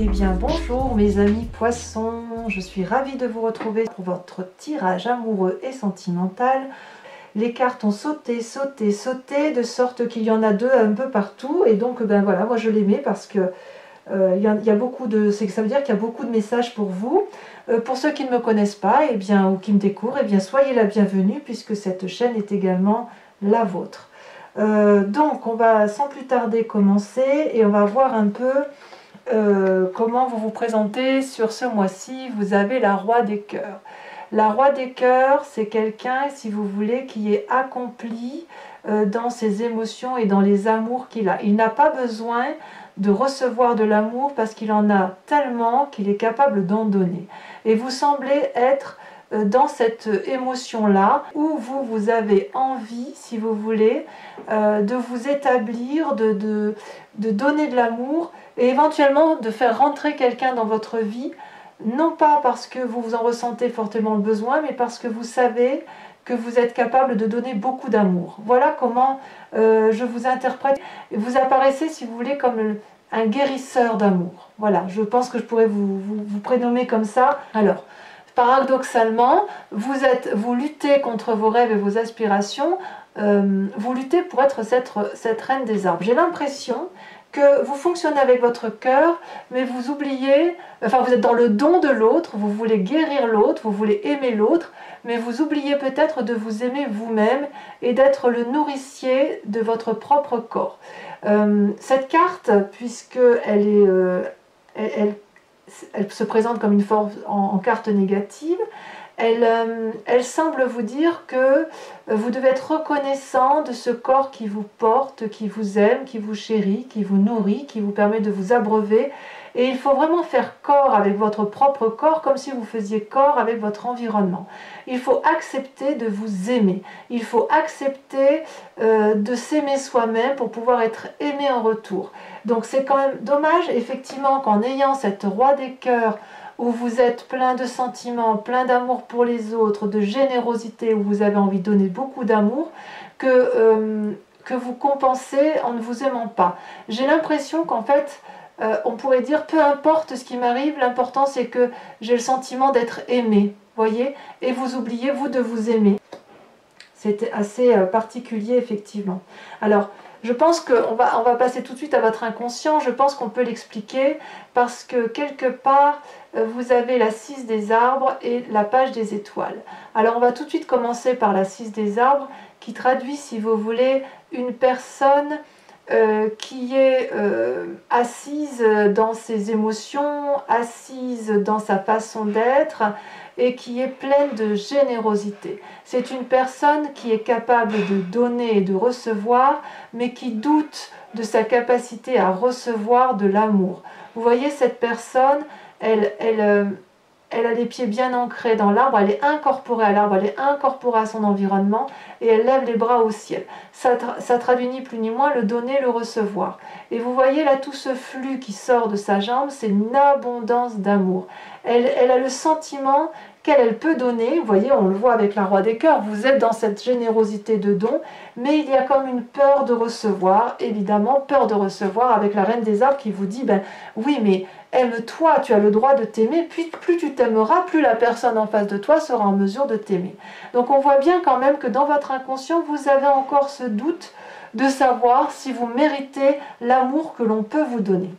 Eh bien bonjour mes amis poissons, je suis ravie de vous retrouver pour votre tirage amoureux et sentimental. Les cartes ont sauté, sauté, sauté, de sorte qu'il y en a deux un peu partout. Et donc ben voilà, moi je les mets parce que il y a beaucoup de, ça veut dire qu'il y a beaucoup de messages pour vous. Pour ceux qui ne me connaissent pas, eh bien, ou qui me découvrent, eh bien, soyez la bienvenue puisque cette chaîne est également la vôtre. Donc on va sans plus tarder commencer et on va voir un peu comment vous vous présentez sur ce mois-ci. Vous avez la Roi des Cœurs. La Roi des Cœurs, c'est quelqu'un, si vous voulez, qui est accompli dans ses émotions et dans les amours qu'il a. Il n'a pas besoin de recevoir de l'amour parce qu'il en a tellement qu'il est capable d'en donner. Et vous semblez être dans cette émotion-là où vous avez envie, si vous voulez, de vous établir, de donner de l'amour et éventuellement de faire rentrer quelqu'un dans votre vie, non pas parce que vous vous en ressentez fortement le besoin, mais parce que vous savez que vous êtes capable de donner beaucoup d'amour. Voilà comment je vous interprète. Vous apparaissez, si vous voulez, comme un guérisseur d'amour. Voilà, je pense que je pourrais vous prénommer comme ça. Alors, paradoxalement, vous luttez contre vos rêves et vos aspirations, vous luttez pour être cette reine des arbres. J'ai l'impression que vous fonctionnez avec votre cœur, mais vous oubliez, enfin vous êtes dans le don de l'autre, vous voulez guérir l'autre, vous voulez aimer l'autre, mais vous oubliez peut-être de vous aimer vous-même et d'être le nourricier de votre propre corps. Cette carte, puisqu'elle elle se présente comme une forme en carte négative, elle semble vous dire que vous devez être reconnaissant de ce corps qui vous porte, qui vous aime, qui vous chérit, qui vous nourrit, qui vous permet de vous abreuver. Et il faut vraiment faire corps avec votre propre corps comme si vous faisiez corps avec votre environnement. Il faut accepter de vous aimer. Il faut accepter de s'aimer soi-même pour pouvoir être aimé en retour. Donc c'est quand même dommage, effectivement, qu'en ayant cette Roi des Cœurs, où vous êtes plein de sentiments, plein d'amour pour les autres, de générosité, où vous avez envie de donner beaucoup d'amour, que vous compensez en ne vous aimant pas. J'ai l'impression qu'en fait, on pourrait dire, peu importe ce qui m'arrive, l'important c'est que j'ai le sentiment d'être aimé, voyez, et vous oubliez, vous, de vous aimer. C'était assez particulier, effectivement. Alors, je pense qu'on va passer tout de suite à votre inconscient. Je pense qu'on peut l'expliquer parce que quelque part, vous avez la 6 des arbres et la page des étoiles. Alors, on va tout de suite commencer par la 6 des arbres qui traduit, si vous voulez, une personne qui est assise dans ses émotions, assise dans sa façon d'être et qui est pleine de générosité. C'est une personne qui est capable de donner et de recevoir, mais qui doute de sa capacité à recevoir de l'amour. Vous voyez, cette personne, elle a les pieds bien ancrés dans l'arbre, elle est incorporée à l'arbre, elle est incorporée à son environnement et elle lève les bras au ciel. Ça traduit ni plus ni moins le donner, le recevoir. Et vous voyez là tout ce flux qui sort de sa jambe, c'est une abondance d'amour. Elle a le sentiment qu'elle peut donner, vous voyez, on le voit avec la Roi des Cœurs, vous êtes dans cette générosité de don, mais il y a comme une peur de recevoir, évidemment, peur de recevoir avec la Reine des Arbres qui vous dit, ben oui, mais aime-toi, tu as le droit de t'aimer, puis plus tu t'aimeras, plus la personne en face de toi sera en mesure de t'aimer. Donc on voit bien quand même que dans votre inconscient, vous avez encore ce doute de savoir si vous méritez l'amour que l'on peut vous donner.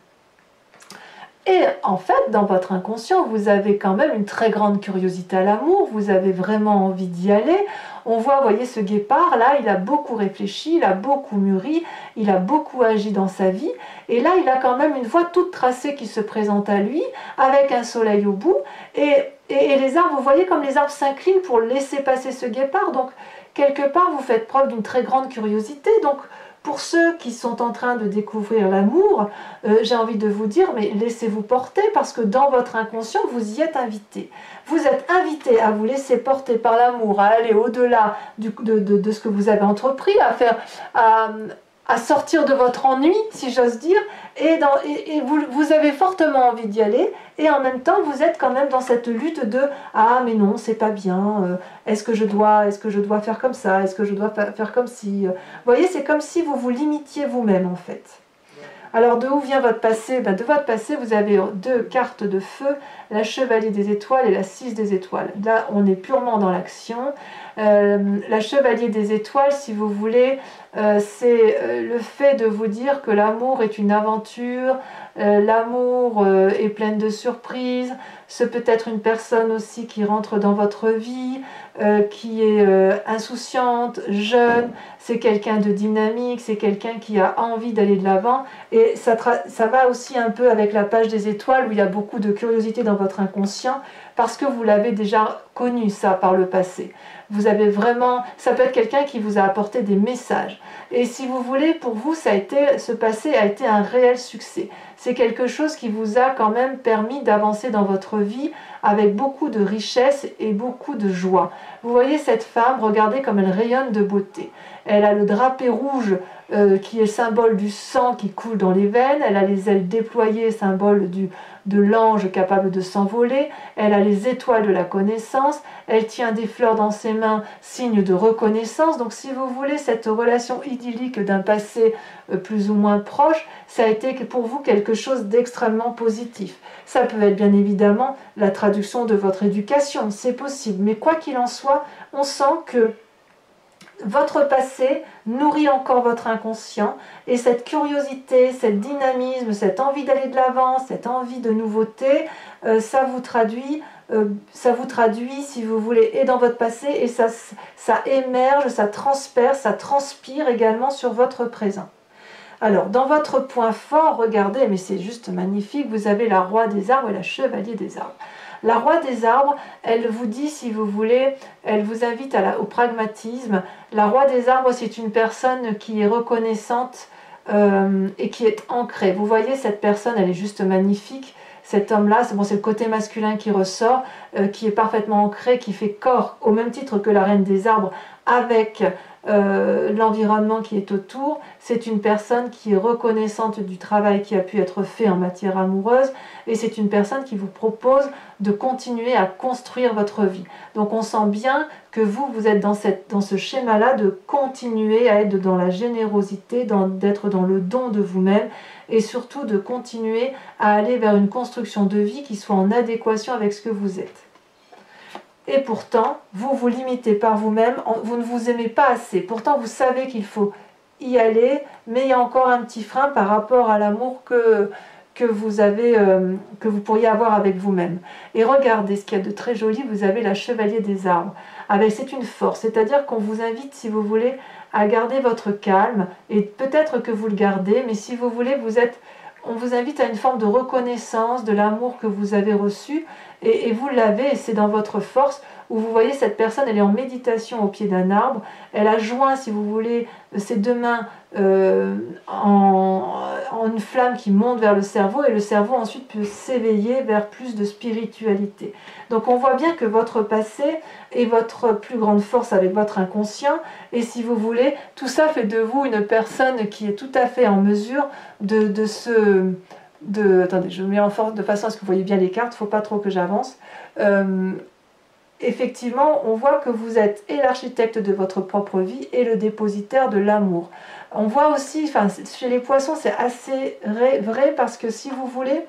Et en fait, dans votre inconscient, vous avez quand même une très grande curiosité à l'amour, vous avez vraiment envie d'y aller. On voit, vous voyez, ce guépard, là, il a beaucoup réfléchi, il a beaucoup mûri, il a beaucoup agi dans sa vie. Et là, il a quand même une voie toute tracée qui se présente à lui, avec un soleil au bout. Et les arbres, vous voyez comme les arbres s'inclinent pour laisser passer ce guépard. Donc, quelque part, vous faites preuve d'une très grande curiosité. Donc, pour ceux qui sont en train de découvrir l'amour, j'ai envie de vous dire, mais laissez-vous porter parce que dans votre inconscient, vous y êtes invité. Vous êtes invité à vous laisser porter par l'amour, à aller au-delà de ce que vous avez entrepris, à sortir de votre ennui, si j'ose dire, et vous avez fortement envie d'y aller, et en même temps, vous êtes quand même dans cette lutte de « Ah, mais non, c'est pas bien, est-ce que je dois faire comme ça, est-ce que je dois faire comme si… » Vous voyez, c'est comme si vous vous limitiez vous-même, en fait. Alors de où vient votre passé? De votre passé, vous avez deux cartes de feu, la chevalier des étoiles et la 6 des étoiles. Là, on est purement dans l'action. La chevalier des étoiles, si vous voulez, c'est le fait de vous dire que l'amour est une aventure, l'amour est plein de surprises. C'est peut-être une personne aussi qui rentre dans votre vie, qui est insouciante, jeune, c'est quelqu'un de dynamique, c'est quelqu'un qui a envie d'aller de l'avant. Et ça va aussi un peu avec la page des étoiles où il y a beaucoup de curiosité dans votre inconscient parce que vous l'avez déjà connu ça par le passé. Vous avez vraiment, ça peut être quelqu'un qui vous a apporté des messages. Et si vous voulez, pour vous, ce passé a été un réel succès. C'est quelque chose qui vous a quand même permis d'avancer dans votre vie avec beaucoup de richesse et beaucoup de joie. Vous voyez cette femme, regardez comme elle rayonne de beauté. Elle a le drapé rouge qui est symbole du sang qui coule dans les veines. Elle a les ailes déployées, symbole de l'ange capable de s'envoler. Elle a les étoiles de la connaissance. Elle tient des fleurs dans ses mains, signe de reconnaissance. Donc si vous voulez, cette relation idyllique d'un passé plus ou moins proche, ça a été pour vous quelque chose d'extrêmement positif. Ça peut être bien évidemment la traduction de votre éducation, c'est possible. Mais quoi qu'il en soit, on sent que votre passé nourrit encore votre inconscient et cette curiosité, cette dynamisme, cette envie d'aller de l'avant, cette envie de nouveauté, ça vous traduit, si vous voulez, et dans votre passé et ça émerge, ça transperce, ça transpire également sur votre présent. Alors, dans votre point fort, regardez, mais c'est juste magnifique, vous avez la roi des arbres et la chevalier des arbres. La roi des arbres, elle vous dit, si vous voulez, elle vous invite au pragmatisme. La roi des arbres, c'est une personne qui est reconnaissante et qui est ancrée. Vous voyez, cette personne, elle est juste magnifique. Cet homme-là, c'est le côté masculin qui ressort, qui est parfaitement ancré, qui fait corps, au même titre que la reine des arbres, avec l'environnement qui est autour. C'est une personne qui est reconnaissante du travail qui a pu être fait en matière amoureuse et c'est une personne qui vous propose de continuer à construire votre vie. Donc on sent bien que vous êtes dans ce schéma-là de continuer à être dans la générosité, d'être dans le don de vous-même et surtout de continuer à aller vers une construction de vie qui soit en adéquation avec ce que vous êtes. Et pourtant, vous vous limitez par vous-même, vous ne vous aimez pas assez. Pourtant, vous savez qu'il faut y aller, mais il y a encore un petit frein par rapport à l'amour que vous pourriez avoir avec vous-même. Et regardez ce qu'il y a de très joli, vous avez la chevalier des arbres. C'est une force, c'est-à-dire qu'on vous invite, si vous voulez, à garder votre calme, et peut-être que vous le gardez, mais si vous voulez, on vous invite à une forme de reconnaissance de l'amour que vous avez reçu, et vous l'avez, et c'est dans votre force, où vous voyez cette personne, elle est en méditation au pied d'un arbre, elle a joint, si vous voulez, ses deux mains en une flamme qui monte vers le cerveau, et le cerveau ensuite peut s'éveiller vers plus de spiritualité. Donc on voit bien que votre passé est votre plus grande force avec votre inconscient, et si vous voulez, tout ça fait de vous une personne qui est tout à fait en mesure attendez, je mets en force de façon à ce que vous voyez bien les cartes, il ne faut pas trop que j'avance. Effectivement, on voit que vous êtes et l'architecte de votre propre vie et le dépositaire de l'amour. On voit aussi, chez les poissons, c'est assez vrai parce que si vous voulez,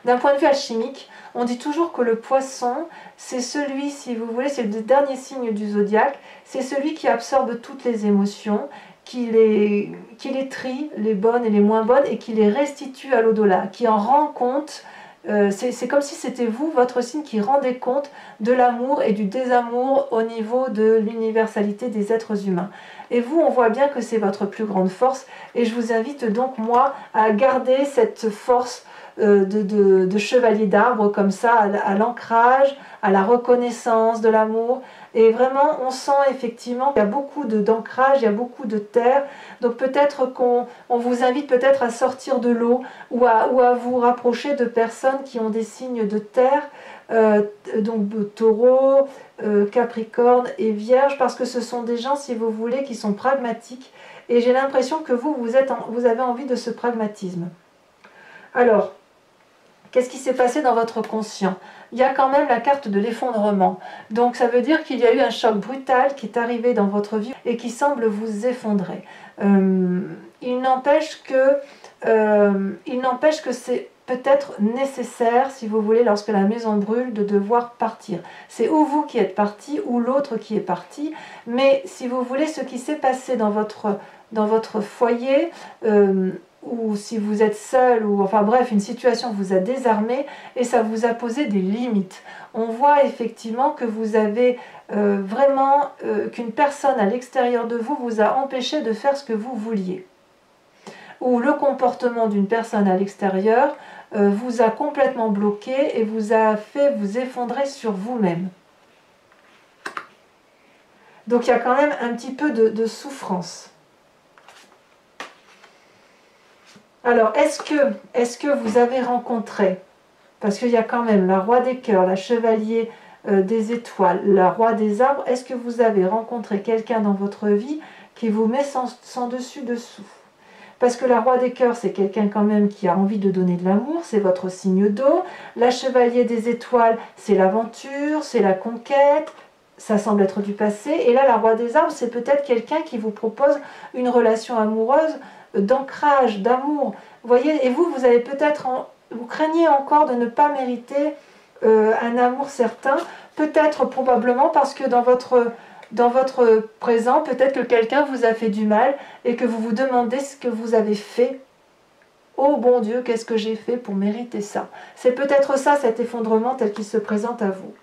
d'un point de vue alchimique, on dit toujours que le poisson, c'est celui, si vous voulez, c'est le dernier signe du zodiaque, c'est celui qui absorbe toutes les émotions, qui les trie, les bonnes et les moins bonnes, et qui les restitue à l'au-delà, qui en rend compte. C'est comme si c'était vous, votre signe, qui rendait compte de l'amour et du désamour au niveau de l'universalité des êtres humains. Et vous, on voit bien que c'est votre plus grande force, et je vous invite donc, moi, à garder cette force de chevalier d'arbre comme ça, à l'ancrage, à la reconnaissance de l'amour. Et vraiment, on sent effectivement qu'il y a beaucoup d'ancrage, il y a beaucoup de terre. Donc peut-être qu'on vous invite peut-être à sortir de l'eau ou à vous rapprocher de personnes qui ont des signes de terre, donc Taureau, Capricorne et Vierge, parce que ce sont des gens, si vous voulez, qui sont pragmatiques. Et j'ai l'impression que vous avez envie de ce pragmatisme. Alors, qu'est-ce qui s'est passé dans votre conscient? Il y a quand même la carte de l'effondrement. Donc ça veut dire qu'il y a eu un choc brutal qui est arrivé dans votre vie et qui semble vous effondrer. Il il n'empêche que c'est peut-être nécessaire, si vous voulez, lorsque la maison brûle, de devoir partir. C'est ou vous qui êtes parti, ou l'autre qui est parti, mais si vous voulez, ce qui s'est passé dans votre foyer, ou si vous êtes seul, ou enfin bref, une situation vous a désarmé et ça vous a posé des limites. On voit effectivement que vous avez vraiment, qu'une personne à l'extérieur de vous a empêché de faire ce que vous vouliez. Ou le comportement d'une personne à l'extérieur vous a complètement bloqué et vous a fait vous effondrer sur vous-même. Donc il y a quand même un petit peu de souffrance. Alors, est-ce que vous avez rencontré, parce qu'il y a quand même la roi des cœurs, la chevalier des étoiles, la roi des arbres, est-ce que vous avez rencontré quelqu'un dans votre vie qui vous met sans dessus-dessous? Parce que la roi des cœurs, c'est quelqu'un quand même qui a envie de donner de l'amour, c'est votre signe d'eau. La chevalier des étoiles, c'est l'aventure, c'est la conquête, ça semble être du passé. Et là, la roi des arbres, c'est peut-être quelqu'un qui vous propose une relation amoureuse, d'ancrage, d'amour. Vous voyez, et vous avez peut-être, vous craignez encore de ne pas mériter un amour certain, peut-être probablement parce que dans votre présent, peut-être que quelqu'un vous a fait du mal et que vous vous demandez ce que vous avez fait. Oh bon Dieu, qu'est-ce que j'ai fait pour mériter ça? C'est peut-être ça, cet effondrement tel qu'il se présente à vous.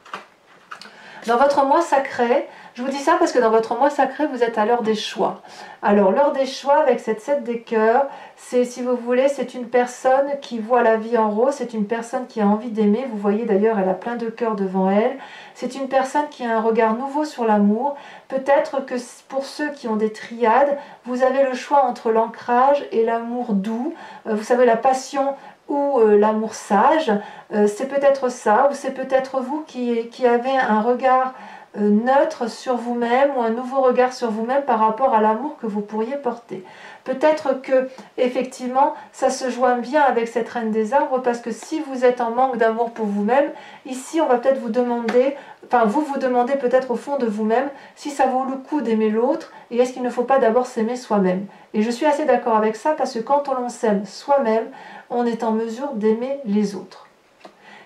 Dans votre mois sacré, je vous dis ça parce que dans votre mois sacré, vous êtes à l'heure des choix. Alors, l'heure des choix, avec cette 7 des cœurs, c'est, si vous voulez, c'est une personne qui voit la vie en rose, c'est une personne qui a envie d'aimer. Vous voyez d'ailleurs, elle a plein de cœurs devant elle. C'est une personne qui a un regard nouveau sur l'amour. Peut-être que pour ceux qui ont des triades, vous avez le choix entre l'ancrage et l'amour doux. Vous savez, la passion ou l'amour sage. C'est peut-être ça, ou c'est peut-être vous qui avez un regard neutre sur vous-même ou un nouveau regard sur vous-même par rapport à l'amour que vous pourriez porter. Peut-être que effectivement ça se joint bien avec cette reine des arbres, parce que si vous êtes en manque d'amour pour vous-même, ici on va peut-être vous demander, enfin vous demandez peut-être au fond de vous-même si ça vaut le coup d'aimer l'autre, et est-ce qu'il ne faut pas d'abord s'aimer soi-même. Et je suis assez d'accord avec ça, parce que quand on s'aime soi-même, on est en mesure d'aimer les autres.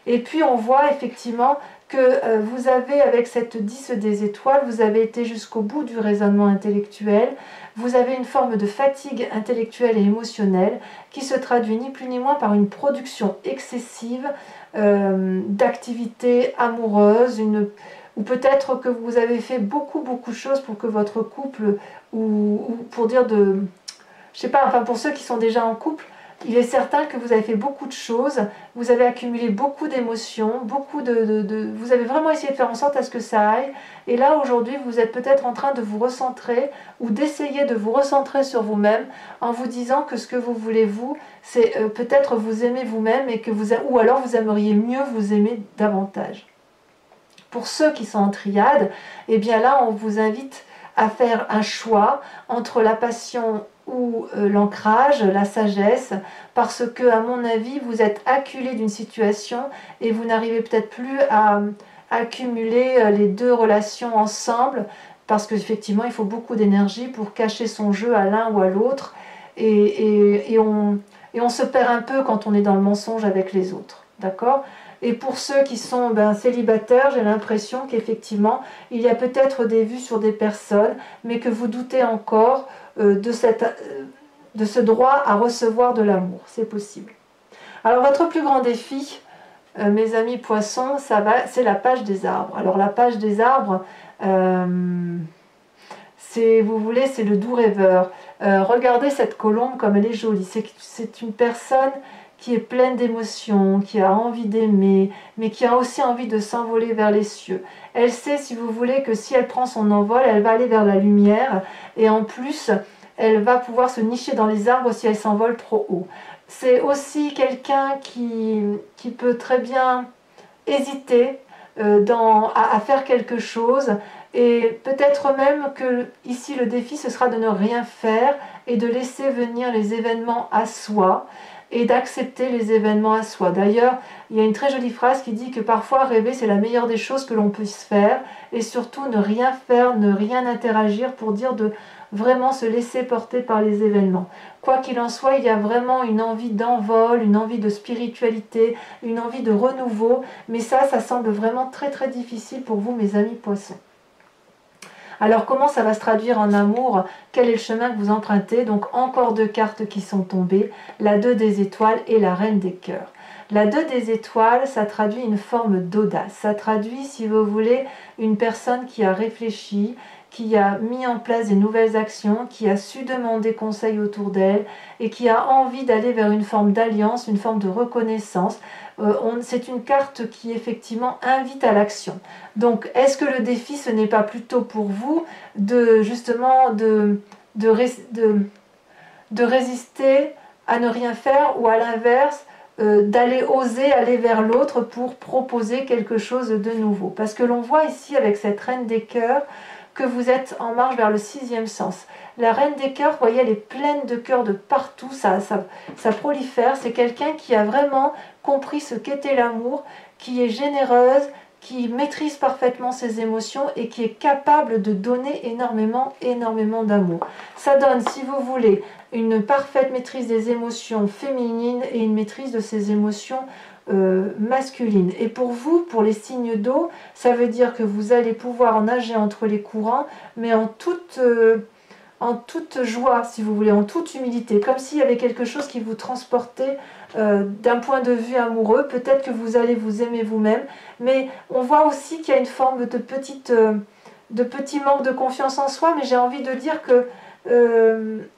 Et puis on voit effectivement que vous avez, avec cette 10 des étoiles, vous avez été jusqu'au bout du raisonnement intellectuel, vous avez une forme de fatigue intellectuelle et émotionnelle qui se traduit ni plus ni moins par une production excessive d'activités amoureuses, ou peut-être que vous avez fait beaucoup de choses pour que votre couple, ou pour dire de... Je sais pas, enfin pour ceux qui sont déjà en couple, il est certain que vous avez fait beaucoup de choses, vous avez accumulé beaucoup d'émotions, vous avez vraiment essayé de faire en sorte à ce que ça aille. Et là, aujourd'hui, vous êtes peut-être en train de vous recentrer, ou d'essayer de vous recentrer sur vous-même, en vous disant que ce que vous voulez, vous, c'est peut-être vous aimer vous-même, ou alors vous aimeriez mieux vous aimer davantage. Pour ceux qui sont en triade, eh bien là, on vous invite à faire un choix entre la passion ou l'ancrage, la sagesse, parce que, à mon avis, vous êtes acculé d'une situation et vous n'arrivez peut-être plus à accumuler les deux relations ensemble, parce qu'effectivement, il faut beaucoup d'énergie pour cacher son jeu à l'un ou à l'autre, et on se perd un peu quand on est dans le mensonge avec les autres, d'accord ? Et pour ceux qui sont célibataires, j'ai l'impression qu'effectivement, il y a peut-être des vues sur des personnes, mais que vous doutez encore de ce droit à recevoir de l'amour. C'est possible. Alors, votre plus grand défi, mes amis poissons, c'est la page des arbres. Alors, la page des arbres, c'est le doux rêveur. Regardez cette colombe comme elle est jolie. C'est une personne qui est pleine d'émotions, qui a envie d'aimer, mais qui a aussi envie de s'envoler vers les cieux. Elle sait, si vous voulez, que si elle prend son envol, elle va aller vers la lumière, et en plus, elle va pouvoir se nicher dans les arbres si elle s'envole trop haut. C'est aussi quelqu'un qui peut très bien hésiter à faire quelque chose, et peut-être même que ici le défi ce sera de ne rien faire et de laisser venir les événements à soi, et d'accepter les événements à soi. D'ailleurs, il y a une très jolie phrase qui dit que parfois rêver c'est la meilleure des choses que l'on puisse faire, et surtout ne rien faire, ne rien interagir pour dire vraiment se laisser porter par les événements. Quoi qu'il en soit, il y a vraiment une envie d'envol, une envie de spiritualité, une envie de renouveau, mais ça semble vraiment très très difficile pour vous, mes amis poissons. Alors comment ça va se traduire en amour? Quel est le chemin que vous empruntez? Donc encore 2 cartes qui sont tombées, la 2 des étoiles et la reine des cœurs. La 2 des étoiles, ça traduit une forme d'audace, ça traduit, si vous voulez, une personne qui a réfléchi, qui a mis en place des nouvelles actions, qui a su demander conseil autour d'elle et qui a envie d'aller vers une forme d'alliance, une forme de reconnaissance. C'est une carte qui effectivement invite à l'action. Donc est-ce que le défi ce n'est pas plutôt pour vous de justement de résister à ne rien faire ou à l'inverse d'aller oser aller vers l'autre pour proposer quelque chose de nouveau? Parce que l'on voit ici avec cette reine des cœurs que vous êtes en marche vers le 6e sens. La reine des cœurs, vous voyez, elle est pleine de cœurs de partout, ça prolifère. C'est quelqu'un qui a vraiment compris ce qu'était l'amour, qui est généreuse, qui maîtrise parfaitement ses émotions et qui est capable de donner énormément d'amour. Ça donne, si vous voulez, une parfaite maîtrise des émotions féminines et une maîtrise de ses émotions masculine. Et pour vous, pour les signes d'eau, ça veut dire que vous allez pouvoir nager entre les courants, mais en toute joie, si vous voulez, en toute humilité, comme s'il y avait quelque chose qui vous transportait d'un point de vue amoureux. Peut-être que vous allez vous aimer vous-même, mais on voit aussi qu'il y a une forme de petit manque de confiance en soi, mais j'ai envie de dire que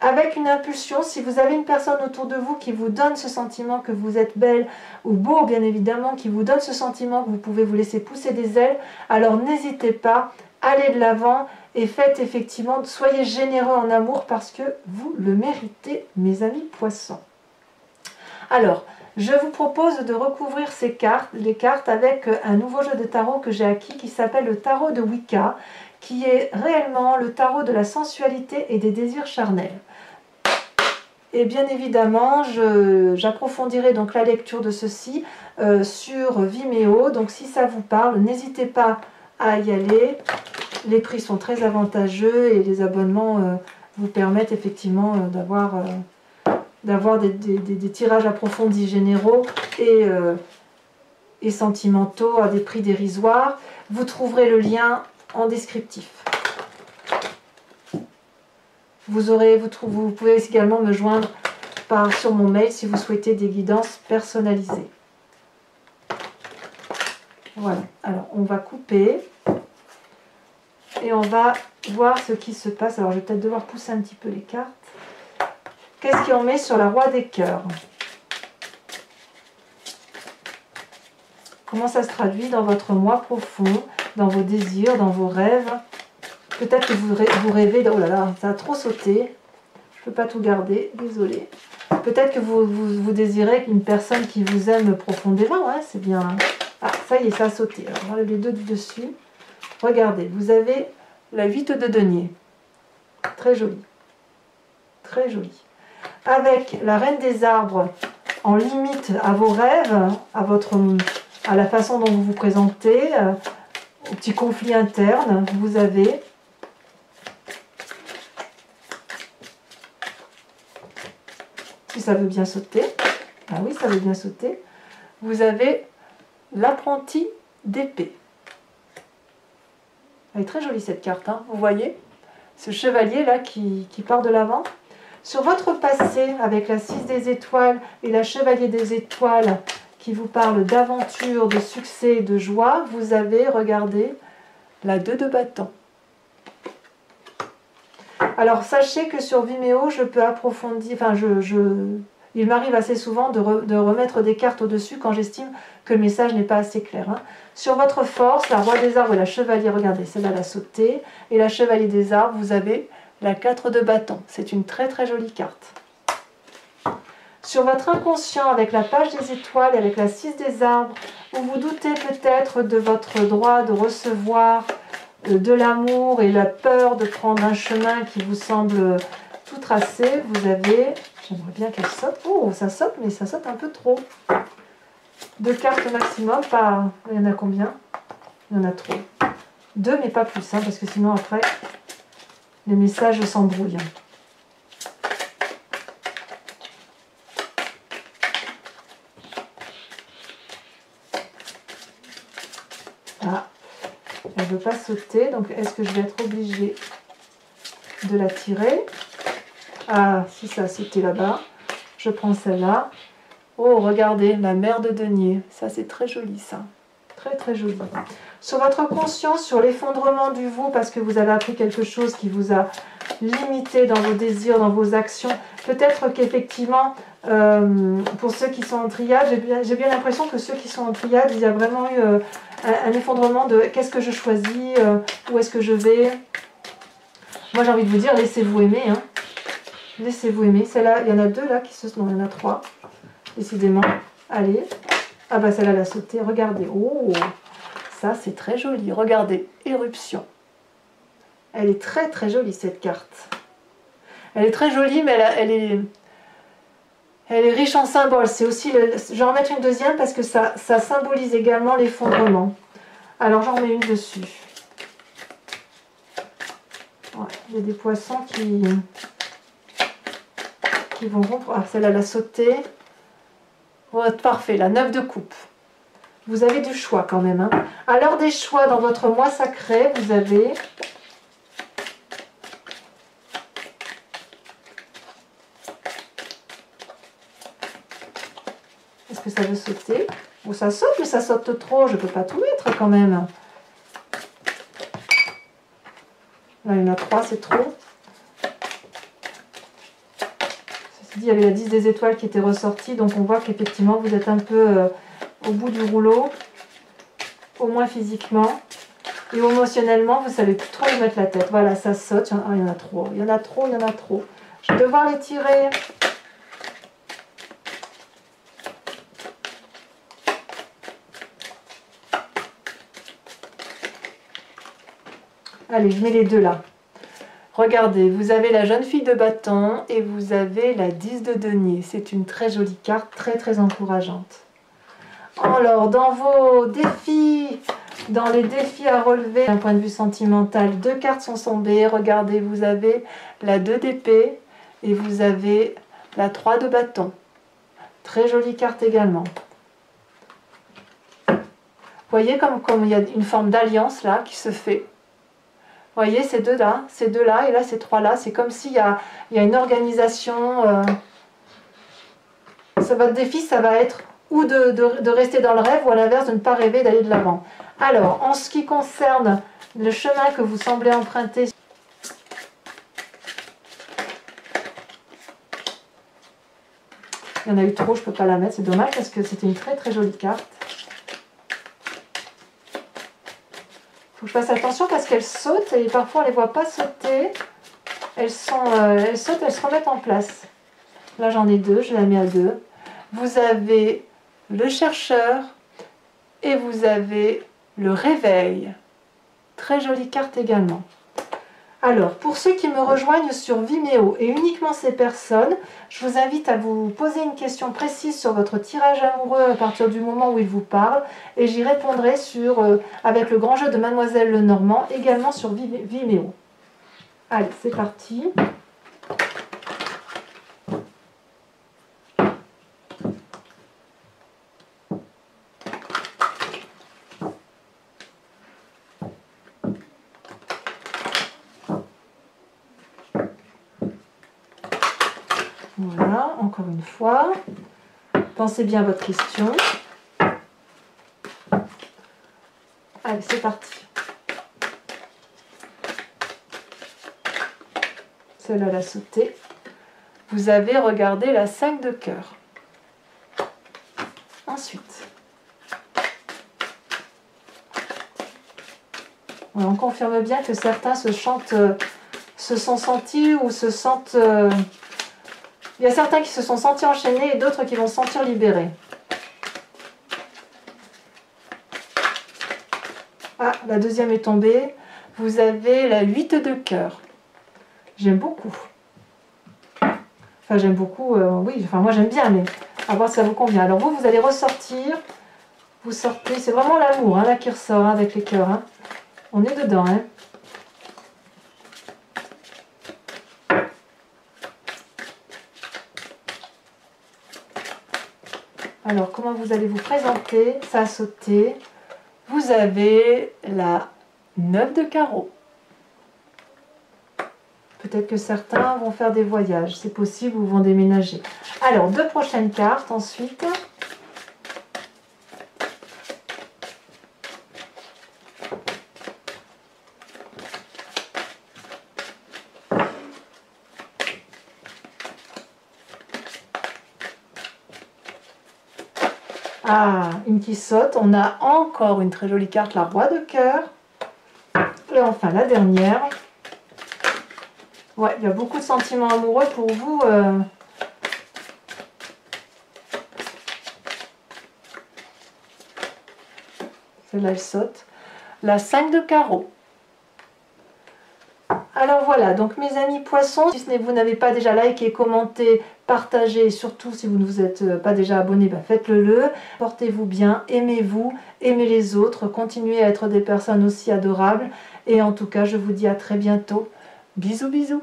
avec une impulsion, si vous avez une personne autour de vous qui vous donne ce sentiment que vous êtes belle ou beau, bien évidemment, qui vous donne ce sentiment que vous pouvez vous laisser pousser des ailes, alors n'hésitez pas, allez de l'avant et faites effectivement, soyez généreux en amour parce que vous le méritez, mes amis poissons. Alors, je vous propose de recouvrir les cartes avec un nouveau jeu de tarot que j'ai acquis qui s'appelle le tarot de Wicca, qui est réellement le tarot de la sensualité et des désirs charnels. Et bien évidemment, j'approfondirai donc la lecture de ceci sur Vimeo. Donc si ça vous parle, n'hésitez pas à y aller. Les prix sont très avantageux et les abonnements vous permettent effectivement d'avoir des tirages approfondis généraux et sentimentaux à des prix dérisoires. Vous trouverez le lien en descriptif. Vous pouvez également me joindre sur mon mail si vous souhaitez des guidances personnalisées. Voilà, alors on va couper et on va voir ce qui se passe. Alors je vais peut-être devoir pousser un petit peu les cartes. Qu'est-ce qu'on met sur la roi des cœurs? Comment ça se traduit dans votre moi profond, dans vos désirs, dans vos rêves? Peut-être que vous rêvez... Oh là là, ça a trop sauté. Je ne peux pas tout garder, désolée. Peut-être que vous désirez une personne qui vous aime profondément. Ouais, c'est bien. Ah, ça y est, ça a sauté. Alors, j'enlève les deux du dessus. Regardez, vous avez la 8 de denier. Très jolie. Très jolie. Avec la reine des arbres en limite à vos rêves, à la façon dont vous vous présentez, au petit conflit interne, vous avez si ça veut bien sauter, ah oui, ça veut bien sauter, vous avez l'apprenti d'épée. Elle est très jolie cette carte, hein, vous voyez, ce chevalier là qui part de l'avant. Sur votre passé, avec la 6 des étoiles et la chevalier des étoiles qui vous parle d'aventure, de succès, de joie, vous avez, regardez, la 2 de bâton. Alors sachez que sur Vimeo, je peux approfondir, enfin il m'arrive assez souvent de remettre des cartes au-dessus quand j'estime que le message n'est pas assez clair. Hein. Sur votre force, la roi des arbres et la chevalier, regardez, celle-là l'a sauté, et la chevalier des arbres, vous avez la 4 de bâton. C'est une très très jolie carte. Sur votre inconscient, avec la page des étoiles et avec la 6 des arbres, vous vous doutez peut-être de votre droit de recevoir de l'amour et la peur de prendre un chemin qui vous semble tout tracé. Vous avez, j'aimerais bien qu'elle saute, oh ça saute mais ça saute un peu trop. 2 cartes maximum, il y en a combien? Il y en a trop. 2 mais pas plus, hein, parce que sinon après les messages s'embrouillent. Ah, elle ne veut pas sauter, donc est-ce que je vais être obligée de la tirer? Ah, si ça a sauté là-bas, je prends celle-là. Oh, regardez, la mère de denier. Ça, c'est très joli, ça. Très, très joli. Sur votre conscience, sur l'effondrement du vous, parce que vous avez appris quelque chose qui vous a limité dans vos désirs, dans vos actions. Peut-être qu'effectivement, pour ceux qui sont en triade, j'ai bien l'impression que ceux qui sont en triade, il y a vraiment eu un effondrement de qu'est-ce que je choisis, où est-ce que je vais. Moi, j'ai envie de vous dire, laissez-vous aimer. Hein. Laissez-vous aimer. Celle-là, il y en a deux là qui se... Non, il y en a trois. Décidément. Allez. Ah bah celle-là, elle a sauté. Regardez. Oh, ça, c'est très joli. Regardez. Éruption. Elle est très, très jolie, cette carte. Elle est très jolie, mais elle est riche en symboles. C'est aussi... Je vais en mettre une deuxième parce que ça symbolise également l'effondrement. Alors, j'en mets une dessus. Ouais, il y a des poissons qui vont rompre. Ah, celle-là, elle a sauté. Ouais, parfait, la 9 de coupe. Vous avez du choix quand même. Hein. À l'heure des choix, dans votre mois sacré, vous avez... Est-ce que ça veut sauter? Bon, ça saute, mais ça saute trop. Je ne peux pas tout mettre quand même. Là, il y en a 3, c'est trop. Il y avait la 10 des étoiles qui était ressortie, donc on voit qu'effectivement vous êtes un peu au bout du rouleau, au moins physiquement, et émotionnellement vous savez plus trop où mettre la tête. Voilà, ça saute, il y en a trop, il y en a trop, il y en a trop. Je vais devoir les tirer. Allez, je mets les deux là. Regardez, vous avez la jeune fille de bâton et vous avez la 10 de denier. C'est une très jolie carte, très très encourageante. Alors, dans vos défis, dans les défis à relever d'un point de vue sentimental, 2 cartes sont tombées. Regardez, vous avez la 2 d'épée et vous avez la 3 de bâton. Très jolie carte également. Vous voyez comme il y a une forme d'alliance là qui se fait. Vous voyez, ces deux-là, et là, ces trois-là, c'est comme s'il y a une organisation. Votre défi, ça va être ou de rester dans le rêve, ou à l'inverse, de ne pas rêver, d'aller de l'avant. Alors, en ce qui concerne le chemin que vous semblez emprunter, il y en a eu trop, je ne peux pas la mettre, c'est dommage, parce que c'était une très très jolie carte. Il faut que je fasse attention parce qu'elles sautent et parfois on ne les voit pas sauter. Elles sautent, elles se remettent en place. Là j'en ai 2, je la mets à 2. Vous avez le chercheur et vous avez le réveil. Très jolie carte également. Alors, pour ceux qui me rejoignent sur Vimeo et uniquement ces personnes, je vous invite à vous poser une question précise sur votre tirage amoureux à partir du moment où il vous parle et j'y répondrai avec le grand jeu de Mademoiselle Lenormand également sur Vimeo. Allez, c'est parti. Voilà, encore une fois. Pensez bien à votre question. Allez, c'est parti. Celle-là, elle a sauté. Vous avez regardé la 5 de cœur. Ensuite, on confirme bien que certains se sont sentis ou se sentent... il y a certains qui se sont sentis enchaînés et d'autres qui vont se sentir libérés. Ah, la deuxième est tombée. Vous avez la 8 de cœur. J'aime beaucoup. Enfin, j'aime beaucoup, oui, enfin moi j'aime bien, mais à voir si ça vous convient. Alors vous allez ressortir. Vous sortez, c'est vraiment l'amour hein, là qui ressort hein, avec les cœurs. Hein. On est dedans. Hein. Alors, comment vous allez vous présenter? Ça a sauté. Vous avez la 9 de carreau. Peut-être que certains vont faire des voyages, c'est possible, ou vont déménager. Alors, deux prochaines cartes ensuite. Ah, une qui saute. On a encore une très jolie carte, la roi de cœur. Et enfin, la dernière. Ouais, il y a beaucoup de sentiments amoureux pour vous. Celle-là, elle saute. La 5 de carreau. Alors voilà, donc mes amis poissons, si vous n'avez pas déjà liké, commenté, partagé, et surtout si vous ne vous êtes pas déjà abonné, ben faites-le. Portez-vous bien, aimez-vous, aimez les autres, continuez à être des personnes aussi adorables. Et en tout cas, je vous dis à très bientôt. Bisous, bisous.